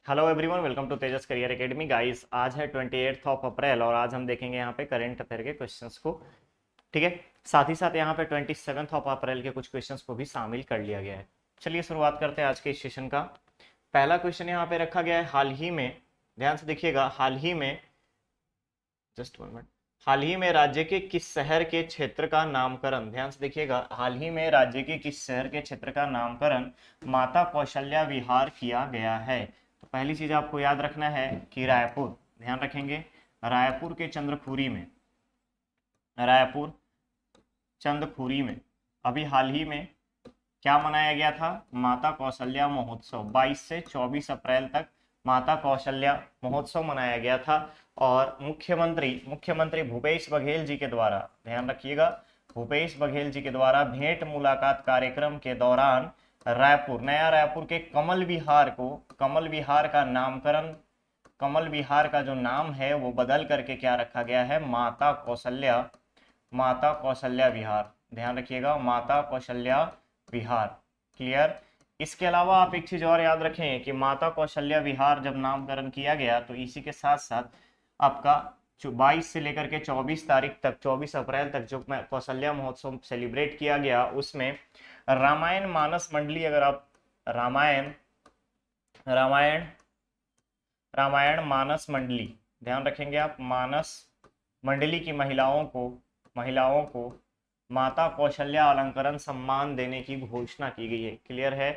Hello everyone, welcome to Tejas career academy. Guys, आज है 28 of April और आज हम देखेंगे यहाँ पे करंट अफेयर के क्वेश्चंस को। ठीक है। साथ ही साथ यहाँ पे 27 ऑफ अप्रैल के कुछ क्वेश्चंस को भी शामिल कर लिया गया है। चलिए शुरुआत करते हैं आज के इस सेशन का। पहला क्वेश्चन यहाँ पे रखा गया है हाल ही में, ध्यान से देखिएगा, हाल ही में, जस्ट 1 मिनट, हाल ही में राज्य के किस शहर के क्षेत्र का नामकरण, ध्यान से देखिएगा, हाल ही में राज्य के किस शहर के क्षेत्र का नामकरण माता कौशल्या विहार किया गया है। तो पहली चीज आपको याद रखना है कि रायपुर, ध्यान रखेंगे, रायपुर के चंद्रखुरी में, रायपुर चंद्रखुरी में अभी हाल ही में क्या मनाया गया था? माता कौशल्या महोत्सव। 22 से 24 अप्रैल तक माता कौशल्या महोत्सव मनाया गया था और मुख्यमंत्री भूपेश बघेल जी के द्वारा, ध्यान रखिएगा, भूपेश बघेल जी के द्वारा भेंट मुलाकात कार्यक्रम के दौरान रायपुर, नया रायपुर के कमल विहार को, कमल विहार का नामकरण, कमल विहार का जो नाम है वो बदल करके क्या रखा गया है? माता कौशल्या, माता कौशल्या विहार। ध्यान रखिएगा, माता कौशल्या विहार। क्लियर। इसके अलावा आप एक चीज और याद रखें कि माता कौशल्या विहार जब नामकरण किया गया तो इसी के साथ साथ आपका 22 से लेकर के 24 तारीख तक, 24 अप्रैल तक जो कौशल्या महोत्सव सेलिब्रेट किया गया उसमें रामायण मानस मंडली, अगर आप रामायण रामायण रामायण मानस मंडली, ध्यान रखेंगे आप, मानस मंडली की महिलाओं को माता कौशल्या अलंकरण सम्मान देने की घोषणा की गई है। क्लियर है।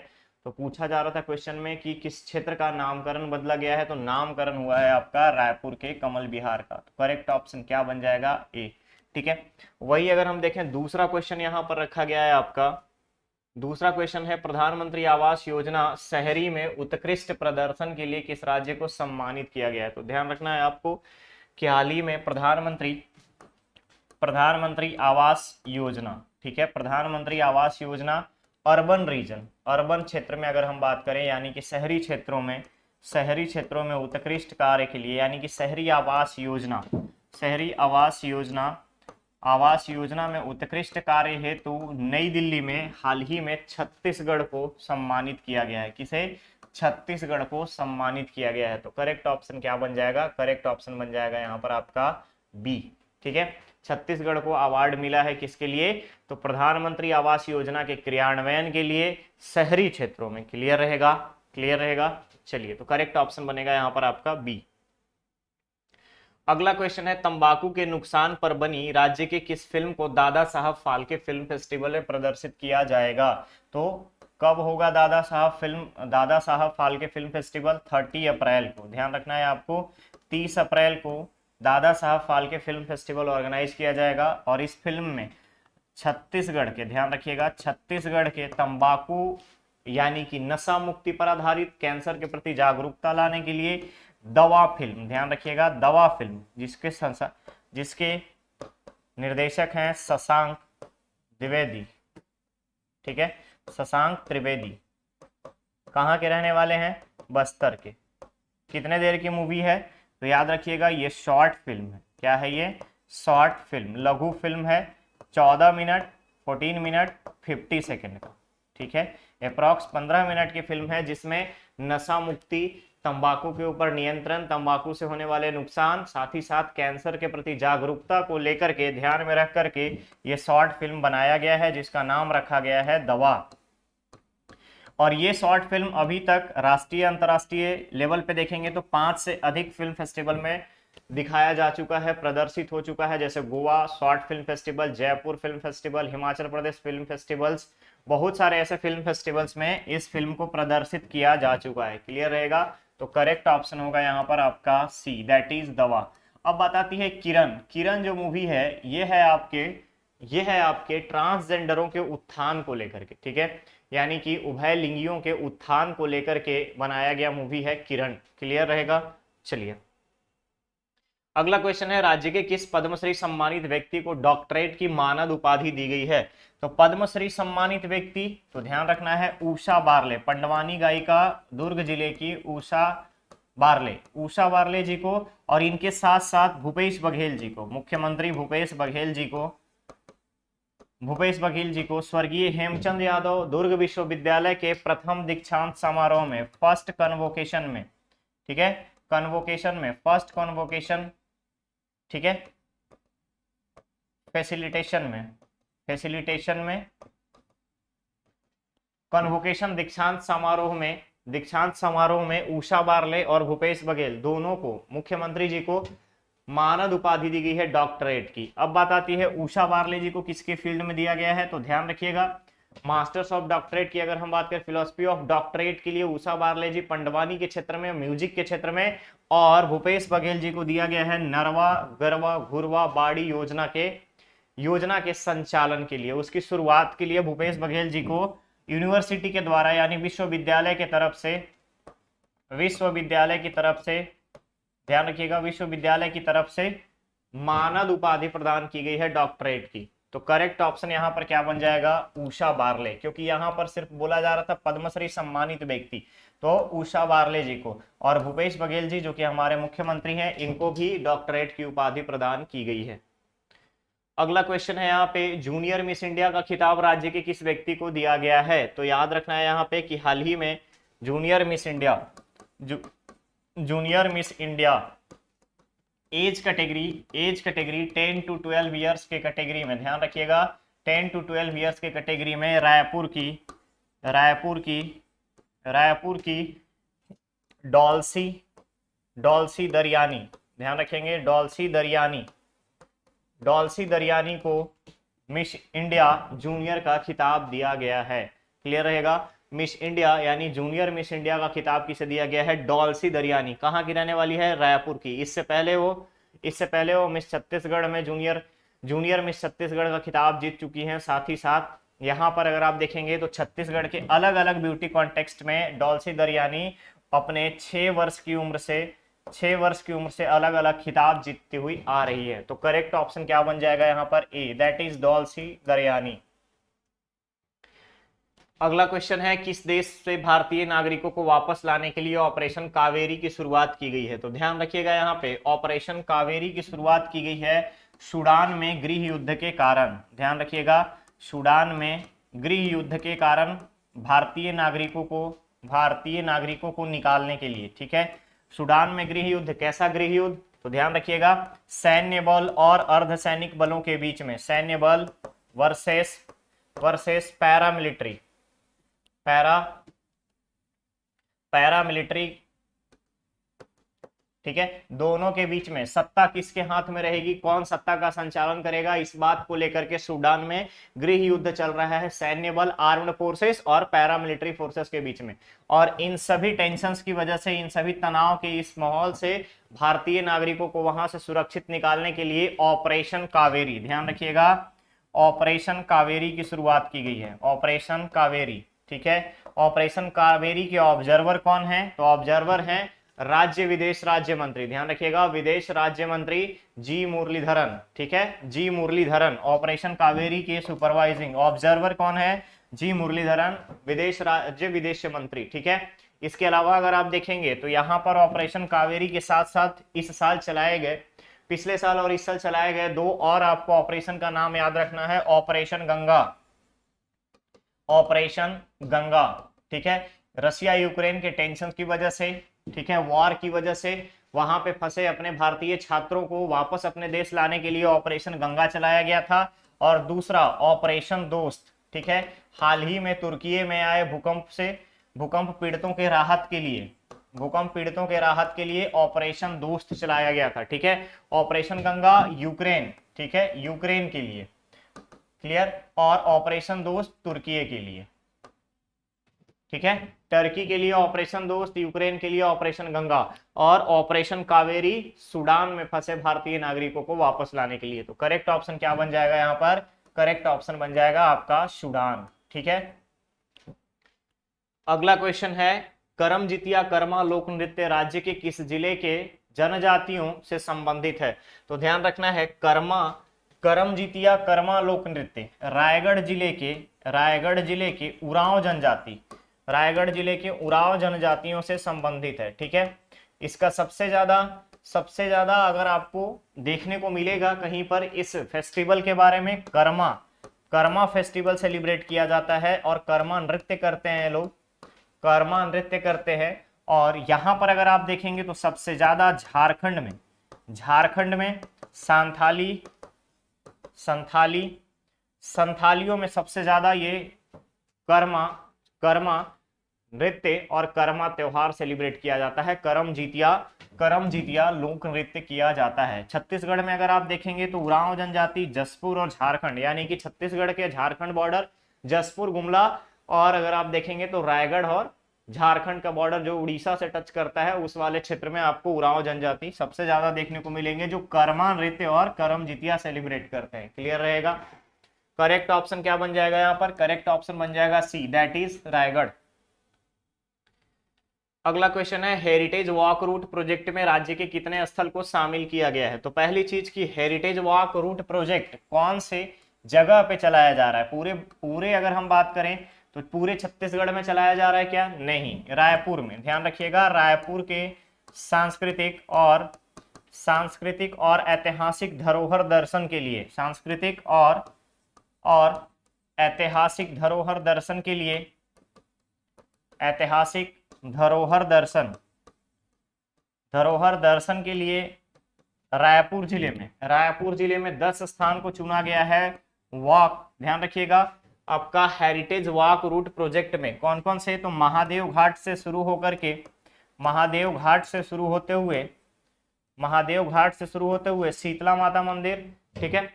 तो पूछा जा रहा था क्वेश्चन में कि किस क्षेत्र का नामकरण बदला गया है, तो नामकरण हुआ है आपका रायपुर के कमल विहार का। तो करेक्ट ऑप्शन क्या बन जाएगा? ए। ठीक है। वही अगर हम देखें दूसरा क्वेश्चन यहाँ पर रखा गया है आपका, दूसरा क्वेश्चन है प्रधानमंत्री आवास योजना शहरी में उत्कृष्ट प्रदर्शन के लिए किस राज्य को सम्मानित किया गया है। तो ध्यान रखना है आपको कि हाल ही में प्रधानमंत्री आवास योजना, ठीक है, प्रधानमंत्री Awas Yojana urban reason, urban क्षेत्र में अगर हम बात करें, यानी कि शहरी क्षेत्रों में उत्कृष्ट कार्य के लिए, यानी कि शहरी आवास योजना, शहरी आवास योजना में उत्कृष्ट कार्य हेतु नई दिल्ली में हाल ही में छत्तीसगढ़ को सम्मानित किया गया है। किसे? छत्तीसगढ़ को सम्मानित किया गया है। तो करेक्ट ऑप्शन क्या बन जाएगा? करेक्ट ऑप्शन बन जाएगा यहाँ पर आपका बी। ठीक है। छत्तीसगढ़ को अवार्ड मिला है किसके लिए? तो प्रधानमंत्री आवास योजना के क्रियान्वयन के लिए शहरी क्षेत्रों में। क्लियर रहेगा? क्लियर रहेगा। चलिए, तो करेक्ट ऑप्शन बनेगा यहाँ पर आपका बी। अगला क्वेश्चन है तंबाकू के नुकसान पर बनी राज्य के किस फिल्म को दादा साहब फाल्के फिल्म फेस्टिवल में प्रदर्शित किया जाएगा। तो कब होगा दादा साहब फाल्के फिल्म फेस्टिवल? 30 अप्रैल को। ध्यान रखना है आपको, 30 अप्रैल को Dada Saheb Phalke film festival organise किया जाएगा और इस फिल्म में छत्तीसगढ़ के, ध्यान रखिएगा, छत्तीसगढ़ के तंबाकू यानी कि नशा मुक्ति पर आधारित कैंसर के प्रति जागरूकता लाने के लिए दवा फिल्म, ध्यान रखिएगा, दवा फिल्म, जिसके निर्देशक हैं शशांक द्विवेदी। ठीक है, शशांक त्रिवेदी कहाँ के रहने वाले हैं? बस्तर के। कितने देर की मूवी है? तो याद रखिएगा ये शॉर्ट फिल्म है। क्या है ये? शॉर्ट फिल्म, लघु फिल्म है। 14 मिनट 14 मिनट 50 सेकेंड का। ठीक है, अप्रॉक्स 15 मिनट की फिल्म है जिसमें नशा मुक्ति, तंबाकू के ऊपर नियंत्रण, तंबाकू से होने वाले नुकसान, साथ ही साथ कैंसर के प्रति जागरूकता को लेकर के ध्यान में रख करके ये शॉर्ट फिल्म बनाया गया है जिसका नाम रखा गया है दवा। और ये शॉर्ट फिल्म अभी तक राष्ट्रीय अंतर्राष्ट्रीय लेवल पे देखेंगे तो 5 से अधिक फिल्म फेस्टिवल में दिखाया जा चुका है, प्रदर्शित हो चुका है, जैसे Goa short film festival, Jaipur film festival, Himachal Pradesh film festivals, बहुत सारे ऐसे फिल्म फेस्टिवल्स में इस फिल्म को प्रदर्शित किया जा चुका है। क्लियर रहेगा। तो करेक्ट ऑप्शन होगा यहाँ पर आपका सी, दैट इज दवा। अब बताती है किरण। किरण जो मूवी है ये है आपके ट्रांसजेंडरों के उत्थान को लेकर के, ठीक है, यानी कि उभय लिंगियों के उत्थान को लेकर के बनाया गया मूवी है किरण। क्लियर रहेगा। चलिए, अगला क्वेश्चन है राज्य के किस पद्मश्री सम्मानित व्यक्ति को डॉक्टरेट की मानद उपाधि दी गई है। तो पद्मश्री सम्मानित व्यक्ति, तो ध्यान रखना है उषा बारले, पंडवानी गायिका, दुर्ग जिले की उषा बारले जी को, और इनके साथ साथ भूपेश बघेल जी को, मुख्यमंत्री भूपेश बघेल जी को स्वर्गीय हेमचंद यादव दुर्ग विश्वविद्यालय के प्रथम दीक्षांत समारोह में, फर्स्ट कन्वोकेशन में, ठीक है, कन्वोकेशन में, फर्स्ट कन्वोकेशन, ठीक है, फैसिलिटेशन में, कन्वोकेशन दीक्षांत समारोह में उषा बारले और भूपेश बघेल दोनों को, मुख्यमंत्री जी को मानद उपाधि दी गई है डॉक्टरेट की। अब बात आती है उषा बारले जी को किसके फील्ड में दिया गया है, तो ध्यान रखिएगा मास्टर्स ऑफ डॉक्टरेट की अगर हम बात करें, फिलोसफी ऑफ डॉक्टरेट के लिए उषा बारले जी पंडवानी के क्षेत्र में, म्यूजिक के क्षेत्र में, और भूपेश बघेल जी को दिया गया है नरवा गरवा घुरवा बाड़ी योजना के संचालन के लिए, उसकी शुरुआत के लिए भूपेश बघेल जी को यूनिवर्सिटी के द्वारा यानी विश्वविद्यालय की तरफ से ध्यान रखिएगा, विश्वविद्यालय की तरफ से मानद उपाधि प्रदान की गई है डॉक्टरेट की। तो करेक्ट ऑप्शन यहां पर क्या बन जाएगा, उषा बारले, क्योंकि यहां पर सिर्फ बोला जा रहा था पद्मश्री सम्मानित व्यक्ति, तो उषा बारले जी को, और भूपेश बघेल जी जो कि हमारे मुख्यमंत्री हैं, इनको भी डॉक्टरेट की उपाधि प्रदान की गई है। अगला क्वेश्चन है यहाँ पे, जूनियर मिस इंडिया का खिताब राज्य के किस व्यक्ति को दिया गया है, तो याद रखना है यहाँ पे कि हाल ही में junior Miss India age category 10 to 12 years के कैटेगरी में, ध्यान रखिएगा 10 to 12 ईयर्स के कैटेगरी में रायपुर की डॉल्सी दरियानी, ध्यान रखेंगे डॉल्सी दरियानी को मिस इंडिया जूनियर का खिताब दिया गया है। क्लियर रहेगा, मिस इंडिया यानी जूनियर मिस इंडिया का खिताब किसे दिया गया है, डॉल्सी दरियानी। कहाँ की रहने वाली है, रायपुर की। इससे पहले वो मिस छत्तीसगढ़ में जूनियर मिस छत्तीसगढ़ का खिताब जीत चुकी हैं। साथ ही साथ यहाँ पर अगर आप देखेंगे तो छत्तीसगढ़ के अलग अलग ब्यूटी कॉन्टेक्स्ट में डॉल्सी दरियानी अपने 6 वर्ष की उम्र से अलग अलग खिताब जीतती हुई आ रही है। तो करेक्ट ऑप्शन क्या बन जाएगा यहाँ पर, ए, दैट इज डॉल्सी दरियानी। अगला क्वेश्चन है, किस देश से भारतीय नागरिकों को वापस लाने के लिए ऑपरेशन कावेरी की शुरुआत की गई है, तो ध्यान रखिएगा यहाँ पे ऑपरेशन कावेरी की शुरुआत की गई है सूडान में गृह युद्ध के कारण। ध्यान रखिएगा, सूडान में गृह युद्ध के कारण भारतीय नागरिकों को निकालने के लिए, ठीक है। सूडान में गृह युद्ध, कैसा गृह युद्ध, तो ध्यान रखिएगा सैन्य बल और अर्धसैनिक बलों के बीच में, सैन्य बल वर्सेस पैरामिलिट्री, ठीक है, दोनों के बीच में सत्ता किसके हाथ में रहेगी, कौन सत्ता का संचालन करेगा, इस बात को लेकर के सूडान में गृह युद्ध चल रहा है सैन्य बल आर्म्ड फोर्सेस और पैरामिलिट्री फोर्सेस के बीच में। और इन सभी टेंशंस की वजह से, इन सभी तनाव के इस माहौल से भारतीय नागरिकों को वहां से सुरक्षित निकालने के लिए ऑपरेशन कावेरी, ध्यान रखिएगा ऑपरेशन कावेरी की शुरुआत की गई है, ऑपरेशन कावेरी, ठीक है। ऑपरेशन कावेरी के ऑब्जर्वर कौन है, तो ऑब्जर्वर हैं राज्य विदेश राज्य मंत्री, ध्यान रखिएगा विदेश राज्य मंत्री जी मुरलीधरन, ठीक है, जी मुरलीधरन ऑपरेशन कावेरी के सुपरवाइजिंग ऑब्जर्वर कौन है, जी मुरलीधरन विदेश मंत्री, ठीक है। इसके अलावा अगर आप देखेंगे तो यहाँ पर ऑपरेशन कावेरी के साथ साथ इस साल चलाए गए, पिछले साल और इस साल चलाए गए 2 और आपको ऑपरेशन का नाम याद रखना है, ऑपरेशन गंगा, ठीक है। रशिया यूक्रेन के टेंशन की वजह से, ठीक है, वॉर की वजह से वहां पे फंसे अपने भारतीय छात्रों को वापस अपने देश लाने के लिए ऑपरेशन गंगा चलाया गया था। और दूसरा ऑपरेशन दोस्त, ठीक है, हाल ही में तुर्की में आए भूकंप पीड़ितों के राहत के लिए ऑपरेशन दोस्त चलाया गया था, ठीक है। ऑपरेशन गंगा यूक्रेन, ठीक है, यूक्रेन के लिए, क्लियर, और ऑपरेशन दोस्त तुर्की के लिए, ठीक है, टर्की के लिए ऑपरेशन दोस्त, यूक्रेन के लिए ऑपरेशन गंगा, और ऑपरेशन कावेरी सूडान में फंसे भारतीय नागरिकों को वापस लाने के लिए। तो करेक्ट ऑप्शन क्या बन जाएगा यहाँ पर, करेक्ट ऑप्शन बन जाएगा आपका सूडान, ठीक है। अगला क्वेश्चन है, करम जितिया कर्मा लोक नृत्य राज्य के किस जिले के जनजातियों से संबंधित है, तो ध्यान रखना है करम जितिया कर्मा लोक नृत्य रायगढ़ जिले के उरांव जनजातियों से संबंधित है, ठीक है। इसका सबसे ज्यादा अगर आपको देखने को मिलेगा कहीं पर इस फेस्टिवल के बारे में, कर्मा फेस्टिवल सेलिब्रेट किया जाता है और कर्मा नृत्य करते हैं लोग, कर्मा नृत्य करते हैं और यहां पर अगर आप देखेंगे तो सबसे ज्यादा झारखंड में संथालियों में सबसे ज्यादा ये कर्मा कर्मा नृत्य और कर्मा त्योहार सेलिब्रेट किया जाता है। करम जितिया लोक नृत्य किया जाता है। छत्तीसगढ़ में अगर आप देखेंगे तो उरांव जनजाति, जसपुर और झारखंड, यानी कि छत्तीसगढ़ के झारखंड बॉर्डर, जसपुर, गुमला, और अगर आप देखेंगे तो रायगढ़ और झारखंड का बॉर्डर जो उड़ीसा से टच करता है, उस वाले क्षेत्र में आपको उरांव जनजाति सबसे ज्यादा देखने को मिलेंगे, जो कर्मा नृत्य और करम जितिया सेलिब्रेट करते हैं। क्लियर रहेगा। करेक्ट ऑप्शन क्या बन जाएगा यहाँ पर? करेक्ट ऑप्शन बन जाएगा सी, दैट इज रायगढ़। अगला क्वेश्चन है, हेरिटेज वॉक रूट प्रोजेक्ट में राज्य के कितने स्थल को शामिल किया गया है? तो पहली चीज की हेरिटेज वॉक रूट प्रोजेक्ट कौन से जगह पे चलाया जा रहा है? पूरे अगर हम बात करें तो पूरे छत्तीसगढ़ में चलाया जा रहा है क्या? नहीं, रायपुर में। ध्यान रखिएगा, रायपुर के सांस्कृतिक और ऐतिहासिक धरोहर दर्शन के लिए, सांस्कृतिक और ऐतिहासिक धरोहर दर्शन के लिए, ऐतिहासिक धरोहर दर्शन के लिए रायपुर जिले में 10 स्थान को चुना गया है। वॉक, ध्यान रखिएगा, आपका हेरिटेज वॉक रूट प्रोजेक्ट में कौन कौन से? तो महादेव घाट से शुरू होते हुए शीतला माता मंदिर, ठीक है,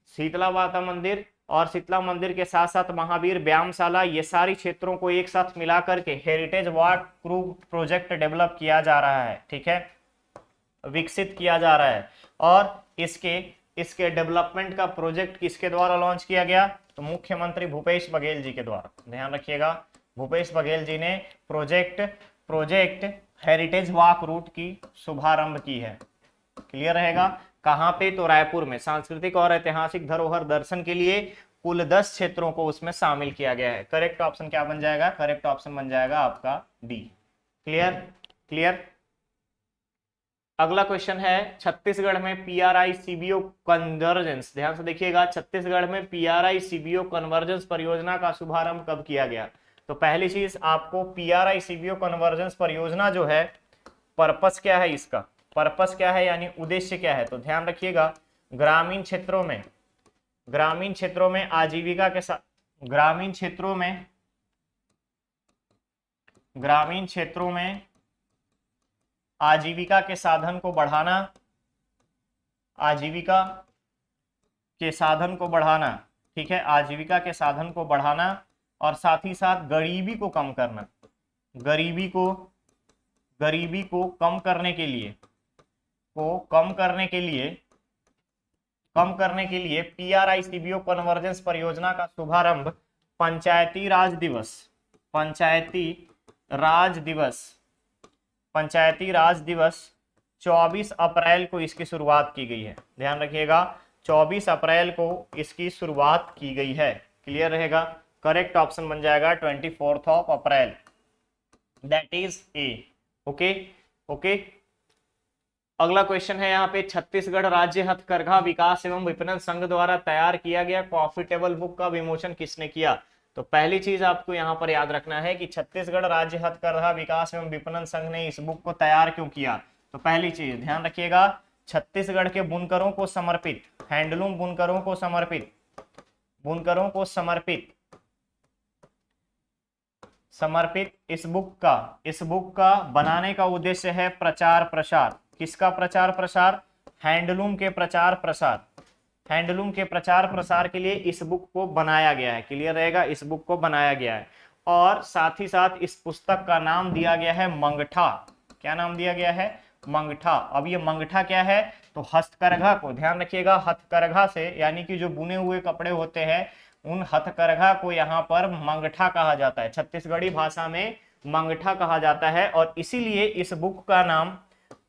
शीतला माता मंदिर, और शीतला मंदिर के साथ साथ महावीर व्यायामशाला, ये सारी क्षेत्रों को एक साथ मिला करके heritage walk route project develop किया जा रहा है। ठीक है, विकसित किया जा रहा है। और इसके डेवलपमेंट का प्रोजेक्ट किसके द्वारा लॉन्च किया गया? तो मुख्यमंत्री भूपेश बघेल जी के द्वारा। ध्यान रखिएगा, भूपेश बघेल जी ने प्रोजेक्ट हेरिटेज वॉक रूट की शुभारंभ की है। क्लियर रहेगा। कहां पे? तो रायपुर में। सांस्कृतिक और ऐतिहासिक धरोहर दर्शन के लिए कुल 10 क्षेत्रों को उसमें शामिल किया गया है। करेक्ट ऑप्शन क्या बन जाएगा? करेक्ट ऑप्शन बन जाएगा आपका डी। क्लियर। अगला क्वेश्चन है, छत्तीसगढ़ में पीआरआई सीबीओ कन्वर्जेंस, ध्यान से देखिएगा, छत्तीसगढ़ में पीआरआई सीबीओ कन्वर्जेंस परियोजना का शुभारंभ कब किया गया? तो पहली चीज आपको पीआरआई सीबीओ कन्वर्जेंस परियोजना जो है, पर्पस क्या है इसका? पर्पस क्या है, यानी उद्देश्य क्या है? तो ध्यान रखिएगा, ग्रामीण क्षेत्रों में आजीविका के साथ, ग्रामीण क्षेत्रों में आजीविका के साधन को बढ़ाना, ठीक है, आजीविका के साधन को बढ़ाना, और साथ ही साथ गरीबी को कम करना, गरीबी को कम करने के लिए पीआरआई सीबीओ कन्वर्जेंस परियोजना का शुभारंभ पंचायती राज दिवस 24 अप्रैल को इसकी शुरुआत की गई है। ध्यान रखिएगा, 24 अप्रैल को इसकी शुरुआत की गई है। क्लियर रहेगा। करेक्ट ऑप्शन बन जाएगा 24 अप्रैल, दैट इज ए। ओके। अगला क्वेश्चन है यहाँ पे, छत्तीसगढ़ राज्य हथकरघा विकास एवं विपणन संघ द्वारा तैयार किया गया कॉफी टेबल बुक का विमोचन किसने किया? तो पहली चीज आपको यहाँ पर याद रखना है कि छत्तीसगढ़ राज्य हथकरघा विकास एवं विपणन संघ ने इस बुक को तैयार क्यों किया? तो पहली चीज ध्यान रखिएगा, छत्तीसगढ़ के बुनकरों को समर्पित, हैंडलूम बुनकरों को समर्पित इस बुक का बनाने का उद्देश्य है प्रचार प्रसार। किसका प्रचार प्रसार? हैंडलूम के प्रचार प्रसार के लिए इस बुक को बनाया गया है। क्लियर रहेगा, इस बुक को बनाया गया है। और साथ ही साथ इस पुस्तक का नाम दिया गया है मंगठा। क्या नाम दिया गया है? मंगठा। अब ये मंगठा क्या है? तो हस्तकरघा को, ध्यान रखिएगा, हथकरघा से यानी कि जो बुने हुए कपड़े होते हैं, उन हथकरघा को यहाँ पर मंगठा कहा जाता है, छत्तीसगढ़ी भाषा में मंगठा कहा जाता है, और इसीलिए इस बुक का नाम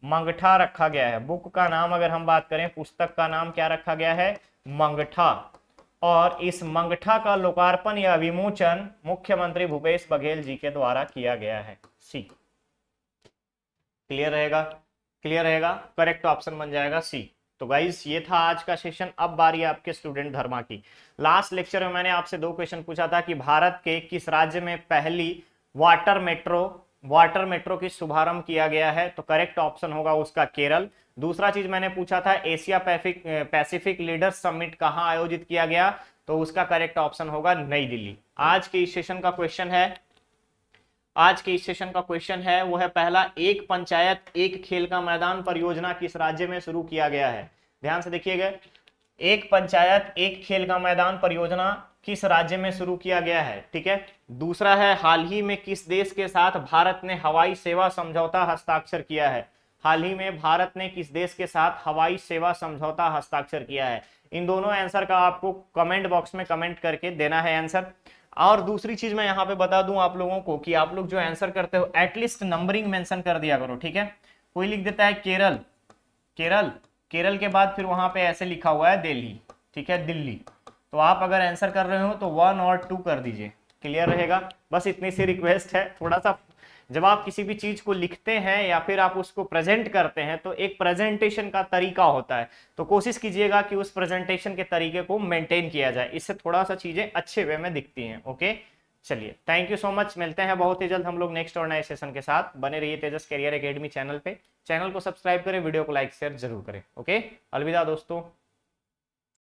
मंगठा रखा गया है। बुक का नाम अगर हम बात करें, पुस्तक का नाम क्या रखा गया है? मंगठा। और इस मंगठा का लोकार्पण या विमोचन मुख्यमंत्री भूपेश बघेल जी के द्वारा किया गया है। सी। क्लियर रहेगा, करेक्ट ऑप्शन बन जाएगा सी। तो गाइस ये था आज का सेशन। अब बारी है आपके स्टूडेंट धर्मा की। लास्ट लेक्चर में मैंने आपसे 2 क्वेश्चन पूछा था कि भारत के किस राज्य में पहली वाटर मेट्रो वाटर मेट्रो की शुभारंभ किया गया है? तो करेक्ट ऑप्शन होगा उसका केरल। दूसरा चीज मैंने पूछा था, एशिया पैसिफिक लीडर्स समिट कहां आयोजित किया गया? तो उसका करेक्ट ऑप्शन होगा नई दिल्ली। आज के इस सेशन का क्वेश्चन है, आज के इस सेशन का क्वेश्चन है वो है पहला, एक पंचायत एक खेल का मैदान परियोजना किस राज्य में शुरू किया गया है? ध्यान से देखिएगा, एक पंचायत एक खेल का मैदान परियोजना किस राज्य में शुरू किया गया है? ठीक है। दूसरा है, हाल ही में किस देश के साथ भारत ने हवाई सेवा समझौता हस्ताक्षर किया है? हाल ही में भारत ने किस देश के साथ हवाई सेवा समझौता हस्ताक्षर किया है? इन दोनों आंसर का आपको कमेंट बॉक्स में कमेंट करके देना है आंसर। और दूसरी चीज मैं यहाँ पे बता दूं आप लोगों को कि आप लोग जो आंसर करते हो एटलीस्ट नंबरिंग मेंशन कर दिया करो। ठीक है, कोई लिख देता है केरल, केरल, केरल के बाद फिर वहां पे ऐसे लिखा हुआ है दिल्ली, ठीक है, दिल्ली, तो आप अगर आंसर कर रहे हो तो 1 और 2 कर दीजिए, क्लियर रहेगा। बस इतनी सी रिक्वेस्ट है। थोड़ा सा जब आप किसी भी चीज को लिखते हैं या फिर आप उसको प्रेजेंट करते हैं तो एक प्रेजेंटेशन का तरीका होता है, तो कोशिश कीजिएगा कि उस प्रेजेंटेशन के तरीके को मेंटेन किया जाए, इससे थोड़ा सा चीजें अच्छे वे में दिखती हैं। ओके, चलिए, थैंक यू सो मच। मिलते हैं बहुत ही जल्द हम लोग नेक्स्ट और नए सेशन के साथ। बने रहिए तेजस कैरियर एकेडमी चैनल पे। चैनल को सब्सक्राइब करें, वीडियो को लाइक शेयर जरूर करें। ओके, अलविदा दोस्तों।